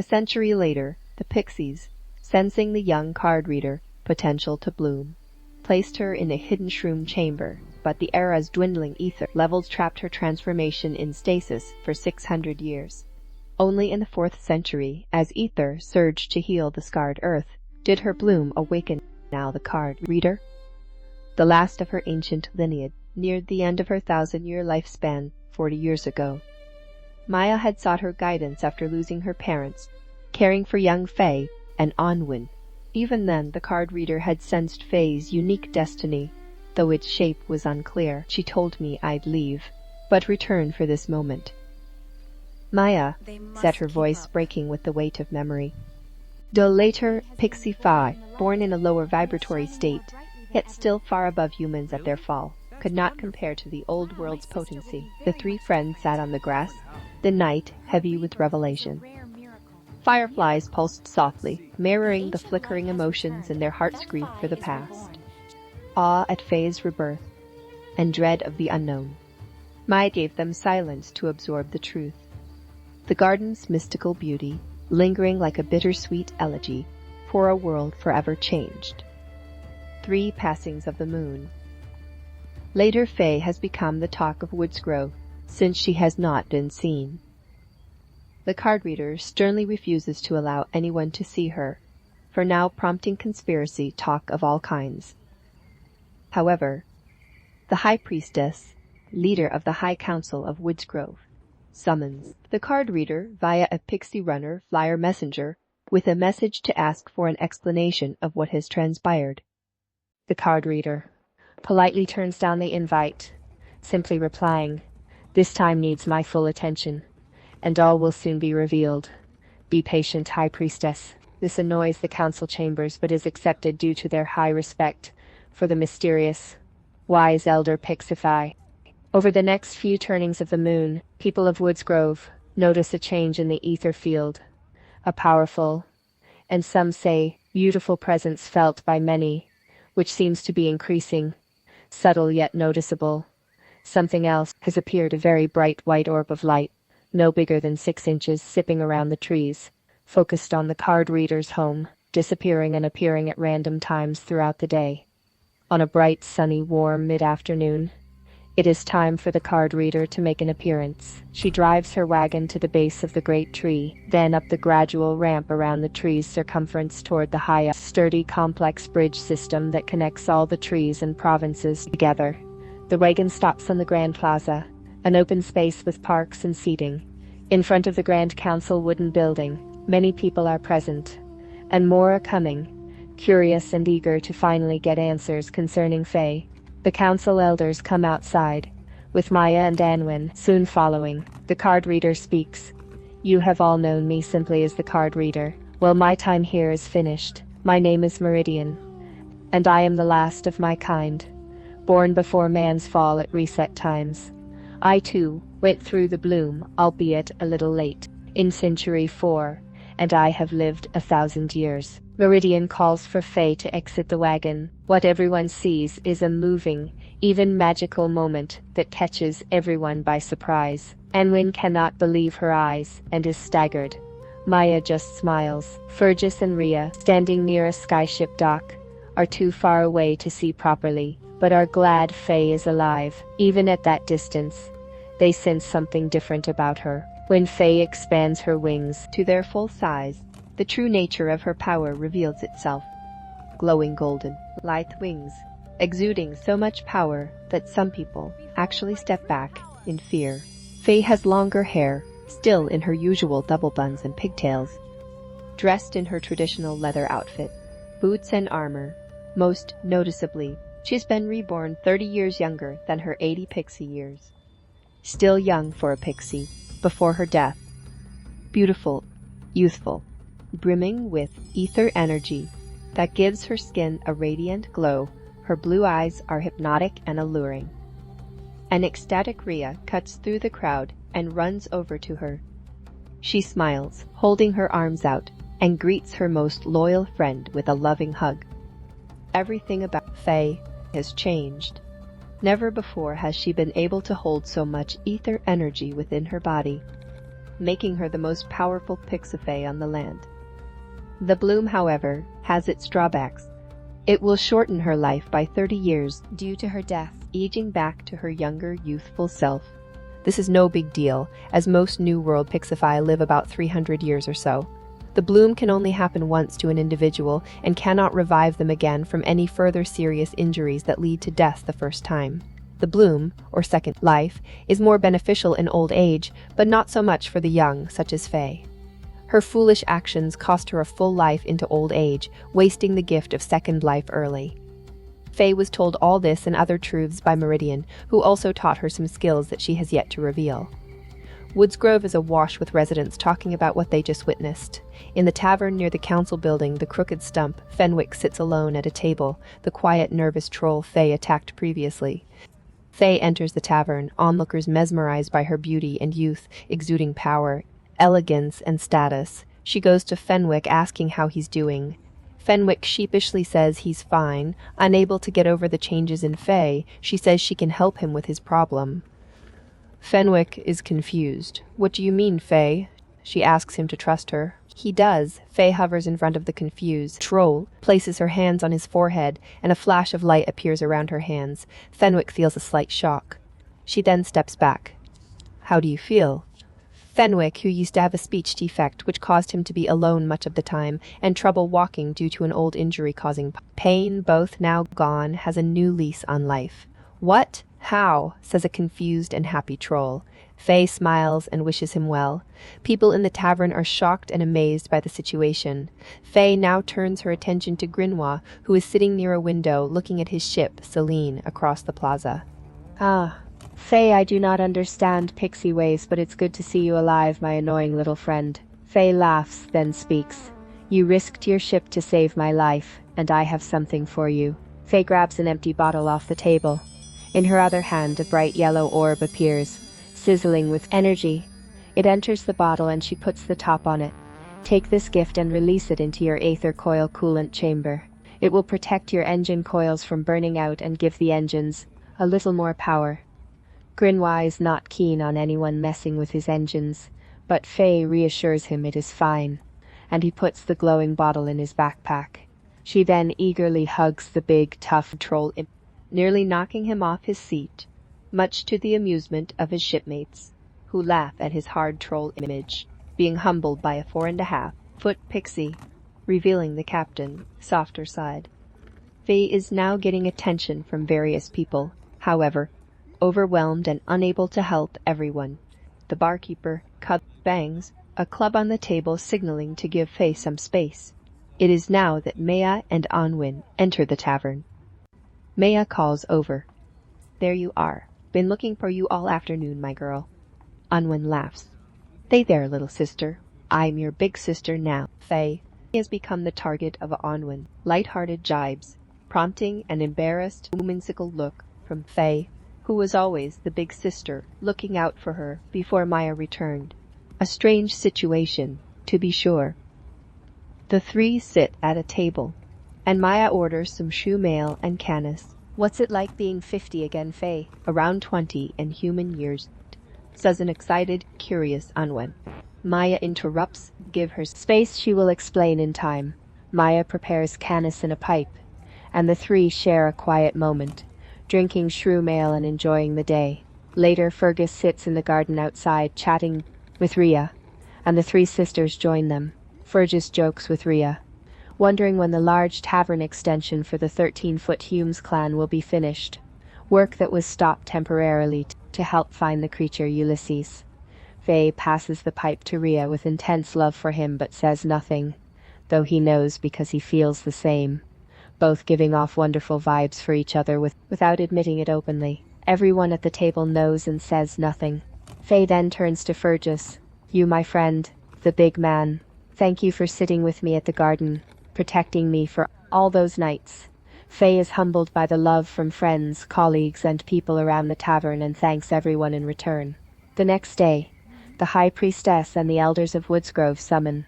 A century later, the pixies, sensing the young card reader potential to bloom, placed her in a hidden shroom chamber, but the era's dwindling ether levels trapped her transformation in stasis for 600 years. Only in the 4th century, as ether surged to heal the scarred earth, did her bloom awaken. Now the card reader, the last of her ancient lineage, neared the end of her 1,000-year lifespan 40 years ago. Maya had sought her guidance after losing her parents, caring for young Faye and Onwin. Even then, the card reader had sensed Faye's unique destiny, though its shape was unclear. She told me I'd leave, but return for this moment. Maya, said her voice breaking with the weight of memory. The later Pixie Phi, born in a lower vibratory state, yet still far above humans at their fall, could not compare to the old world's potency. The three friends sat on the grass, the night heavy with revelation. Fireflies pulsed softly, mirroring the flickering emotions in their hearts' grief for the past. Awe at Faye's rebirth, and dread of the unknown. Maya gave them silence to absorb the truth. The garden's mystical beauty, lingering like a bittersweet elegy for a world forever changed. 3 passings of the moon. Later, Faye has become the talk of Woodsgrove, since she has not been seen. The card reader sternly refuses to allow anyone to see her, for now prompting conspiracy talk of all kinds. However, the High Priestess, leader of the High Council of Woodsgrove, summons the card reader via a pixie runner flyer messenger with a message to ask for an explanation of what has transpired. The card reader politely turns down the invite, simply replying, "This time needs my full attention, and all will soon be revealed. Be patient, High Priestess." This annoys the council chambers, but is accepted due to their high respect for the mysterious, wise elder Pixify. Over the next few turnings of the moon, people of Woodsgrove notice a change in the ether field. A powerful, and some say beautiful presence felt by many, which seems to be increasing, subtle yet noticeable. Something else has appeared, a very bright white orb of light, no bigger than 6 inches, zipping around the trees, focused on the card reader's home, disappearing and appearing at random times throughout the day. On a bright, sunny, warm mid-afternoon, it is time for the card reader to make an appearance. She drives her wagon to the base of the great tree, then up the gradual ramp around the tree's circumference toward the high, sturdy, complex bridge system that connects all the trees and provinces together. The wagon stops on the Grand Plaza, an open space with parks and seating. In front of the Grand Council wooden building, many people are present, and more are coming, curious and eager to finally get answers concerning Faye. The council elders come outside, with Maya and Anwin soon following. The card reader speaks. "You have all known me simply as the card reader. Well, my time here is finished. My name is Meridian, and I am the last of my kind, born before man's fall at reset times. I, too, went through the bloom, albeit a little late, in Century 4, and I have lived 1,000 years. Meridian calls for Faye to exit the wagon. What everyone sees is a moving, even magical moment that catches everyone by surprise. Anwin cannot believe her eyes and is staggered. Maya just smiles. Fergus and Rhea, standing near a skyship dock, are too far away to see properly, but are glad Faye is alive. Even at that distance, they sense something different about her. When Faye expands her wings to their full size, the true nature of her power reveals itself. Glowing golden, lithe wings, exuding so much power that some people actually step back in fear. Faye has longer hair, still in her usual double buns and pigtails, dressed in her traditional leather outfit, boots and armor. Most noticeably, she's been reborn 30 years younger than her 80 pixie years. Still young for a pixie, before her death. Beautiful, youthful, brimming with ether energy that gives her skin a radiant glow. Her blue eyes are hypnotic and alluring. An ecstatic Rhea cuts through the crowd and runs over to her. She smiles, holding her arms out, and greets her most loyal friend with a loving hug. Everything about Faye has changed. Never before has she been able to hold so much ether energy within her body. making her the most powerful Pixie on the land. The bloom, however, has its drawbacks. It will shorten her life by 30 years due to her death, aging back to her younger, youthful self. This is no big deal, as most New World Pixie live about 300 years or so. The bloom can only happen once to an individual and cannot revive them again from any further serious injuries that lead to death the first time. The bloom, or second life, is more beneficial in old age, but not so much for the young, such as Faye. Her foolish actions cost her a full life into old age, wasting the gift of second life early. Faye was told all this and other truths by Meridian, who also taught her some skills that she has yet to reveal. Woodsgrove is awash with residents talking about what they just witnessed. In the tavern near the council building, the Crooked Stump, Fenwick sits alone at a table, the quiet, nervous troll Faye attacked previously. Faye enters the tavern, onlookers mesmerized by her beauty and youth, exuding power, elegance, and status. She goes to Fenwick asking how he's doing. Fenwick sheepishly says he's fine. Unable to get over the changes in Faye, she says she can help him with his problem. Fenwick is confused. "What do you mean, Faye?" She asks him to trust her. He does. Faye hovers in front of the confused troll, places her hands on his forehead, and a flash of light appears around her hands. Fenwick feels a slight shock. She then steps back. "How do you feel?" Fenwick, who used to have a speech defect which caused him to be alone much of the time, and trouble walking due to an old injury causing pain, both now gone, has a new lease on life. "What? How?" says a confused and happy troll. Faye smiles and wishes him well. People in the tavern are shocked and amazed by the situation. Faye now turns her attention to Grinois, who is sitting near a window looking at his ship, Celine, across the plaza. "Ah, Faye, I do not understand pixie ways, but it's good to see you alive, my annoying little friend." Faye laughs, then speaks. "You risked your ship to save my life, and I have something for you." Faye grabs an empty bottle off the table. In her other hand, a bright yellow orb appears, sizzling with energy. It enters the bottle and she puts the top on it. "Take this gift and release it into your aether coil coolant chamber. It will protect your engine coils from burning out and give the engines a little more power." Grinois is not keen on anyone messing with his engines, but Faye reassures him it is fine, and he puts the glowing bottle in his backpack. She then eagerly hugs the big, tough troll, nearly knocking him off his seat, much to the amusement of his shipmates, who laugh at his hard troll image, being humbled by a 4.5-foot pixie, revealing the captain, softer side. Faye is now getting attention from various people, however, overwhelmed and unable to help everyone. The barkeeper bangs a club on the table, signaling to give Faye some space. It is now that Maya and Anwen enter the tavern. Maya calls over. "There you are. Been looking for you all afternoon, my girl." Anwen laughs. "They there, little sister. I'm your big sister now." Faye has become the target of Anwen light-hearted jibes, prompting an embarrassed, whimsical look from Faye, who was always the big sister, looking out for her before Maya returned. A strange situation, to be sure. The three sit at a table, and Maya orders some choux mail and canis. "What's it like being 50 again, Faye?" "Around 20 in human years," says an excited, curious Anwen. Maya interrupts, "Give her Space, she will explain in time." Maya prepares canis in a pipe, and the three share a quiet moment, drinking shrew mail and enjoying the day. Later, Fergus sits in the garden outside, chatting with Rhea, and the three sisters join them. Fergus jokes with Rhea, wondering when the large tavern extension for the 13-foot Humes clan will be finished, work that was stopped temporarily to help find the creature Ulysses. Faye passes the pipe to Rhea with intense love for him, but says nothing, though he knows because he feels the same, both giving off wonderful vibes for each other without admitting it openly. Everyone at the table knows and says nothing. Faye then turns to Fergus. "You, my friend, the big man, thank you for sitting with me at the garden, protecting me for all those nights." Faye is humbled by the love from friends, colleagues, and people around the tavern, and thanks everyone in return. The next day, the High Priestess and the elders of Woodsgrove summon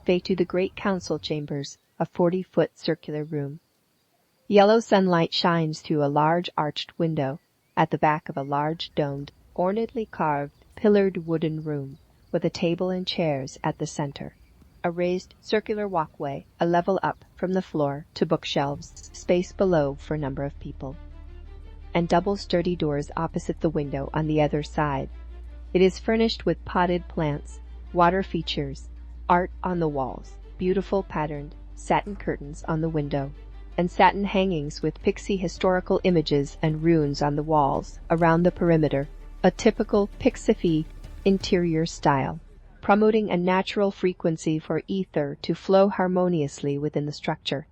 Faye to the great council chambers, a 40-foot circular room. Yellow sunlight shines through a large arched window at the back of a large domed, ornately carved, pillared wooden room, with a table and chairs at the center. A raised circular walkway, a level up from the floor to bookshelves, space below for a number of people. And double sturdy doors opposite the window on the other side. It is furnished with potted plants, water features, art on the walls, beautiful patterned satin curtains on the window, and satin hangings with pixie historical images and runes on the walls around the perimeter, a typical Pixie interior style, promoting a natural frequency for ether to flow harmoniously within the structure.